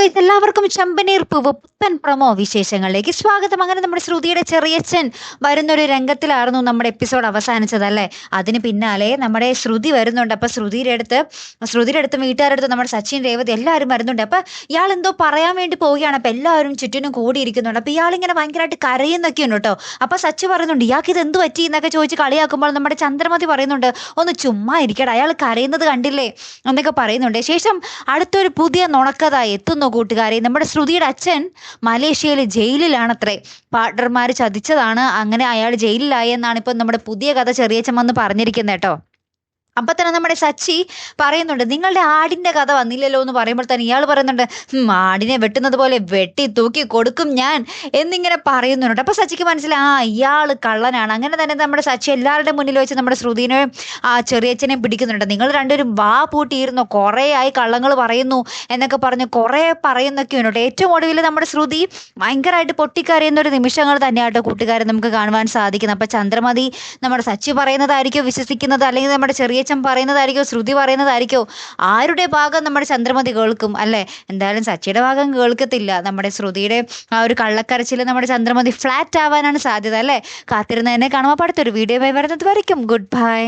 Guys, എല്ലാവർക്കും ചെമ്പനീർ പൂവ് പുത്തൻ പ്രൊമോ വിശേഷങ്ങളിലേക്ക് സ്വാഗതം. അങ്ങനെ നമ്മുടെ ശ്രുതിയുടെ ചെറിയച്ഛൻ വരുന്നൊരു രംഗത്തിലായിരുന്നു നമ്മുടെ എപ്പിസോഡ് അവസാനിച്ചത് അല്ലേ. അതിന് പിന്നാലെ നമ്മുടെ ശ്രുതി വരുന്നുണ്ട്. അപ്പൊ ശ്രുതിയുടെ അടുത്ത് വീട്ടുകാരുടെ അടുത്ത് നമ്മുടെ സച്ചിൻ, രേവതി എല്ലാവരും വരുന്നുണ്ട്. അപ്പൊ ഇയാൾ എന്തോ പറയാൻ വേണ്ടി പോവുകയാണ്. അപ്പൊ എല്ലാവരും ചുറ്റിനും കൂടിയിരിക്കുന്നുണ്ട്. അപ്പൊ ഇയാളിങ്ങനെ ഭയങ്കരമായിട്ട് കരയുന്നൊക്കെ ഉണ്ട് കേട്ടോ. അപ്പൊ സച്ചി പറയുന്നുണ്ട്, ഇയാൾക്ക് ഇത് എന്ത് പറ്റി എന്നൊക്കെ ചോദിച്ച് കളിയാക്കുമ്പോൾ നമ്മുടെ ചന്ദ്രമതി പറയുന്നുണ്ട്, ഒന്ന് ചുമ്മാ ഇരിക്കട്ടെ, അയാൾ കരയുന്നത് കണ്ടില്ലേ എന്നൊക്കെ പറയുന്നുണ്ട്. ശേഷം അടുത്തൊരു പുതിയ നുണക്കഥ എത്തുന്നു കൂട്ടുകാരെ. നമ്മുടെ ശ്രുതിയുടെ അച്ഛൻ മലേഷ്യയിലെ ജയിലിലാണത്രേ. പാർട്ട്ണർമാർ ചതിച്ചതാണ്, അങ്ങനെ അയാൾ ജയിലിലായി എന്നാണ് ഇപ്പം നമ്മുടെ പുതിയ കഥ ചെറിയച്ഛൻ വന്ന് പറഞ്ഞിരിക്കുന്നത് കേട്ടോ. അപ്പൊ തന്നെ നമ്മുടെ സച്ചി പറയുന്നുണ്ട്, നിങ്ങളുടെ ആടിന്റെ കഥ വന്നില്ലല്ലോ എന്ന് പറയുമ്പോൾ തന്നെ ഇയാൾ പറയുന്നുണ്ട്, ആടിനെ വെട്ടുന്നത് പോലെ വെട്ടി തൂക്കി കൊടുക്കും ഞാൻ എന്നിങ്ങനെ പറയുന്നുണ്ട്. അപ്പൊ സച്ചിക്ക് മനസ്സിലായി, ഇയാള് കള്ളനാണ്. അങ്ങനെ തന്നെ നമ്മുടെ സച്ചി എല്ലാവരുടെ മുന്നിൽ വെച്ച് നമ്മുടെ ശ്രുതിനെയും ചെറിയച്ഛനെയും പിടിക്കുന്നുണ്ട്. നിങ്ങൾ രണ്ടുപേരും വാ പൂട്ടിയിരുന്നു, കുറേ ആയി കള്ളങ്ങൾ പറയുന്നു എന്നൊക്കെ പറഞ്ഞ് കുറേ പറയുന്നൊക്കെ ഉണ്ട്. ഏറ്റവും ഒടുവിൽ നമ്മുടെ ശ്രുതി ഭയങ്കരമായിട്ട് പൊട്ടിക്കറിയുന്ന ഒരു നിമിഷങ്ങൾ തന്നെയാട്ടോ കൂട്ടുകാരെ നമുക്ക് കാണുവാൻ സാധിക്കുന്നത്. അപ്പൊ ചന്ദ്രമതി നമ്മുടെ സച്ചി പറയുന്നതായിരിക്കും വിശ്വസിക്കുന്നത്, അല്ലെങ്കിൽ നമ്മുടെ ചെറിയച്ഛൻ പറയുന്നതായിരിക്കോ, ശ്രുതി പറയുന്നതായിരിക്കോ, ആരുടെ ഭാഗം നമ്മുടെ ചന്ദ്രമതി കേൾക്കും അല്ലേ? എന്തായാലും സച്ചിയുടെ ഭാഗം കേൾക്കത്തില്ല. നമ്മുടെ ശ്രുതിയുടെ ആ ഒരു കള്ളക്കരച്ചിൽ നമ്മുടെ ചന്ദ്രമതി ഫ്ലാറ്റ് ആവാനാണ് സാധ്യത അല്ലേ. കാത്തിരുന്ന് തന്നെ കാണുമ്പോൾ അടുത്തൊരു വീഡിയോ വരുന്നത് വരയ്ക്കും. Good bye.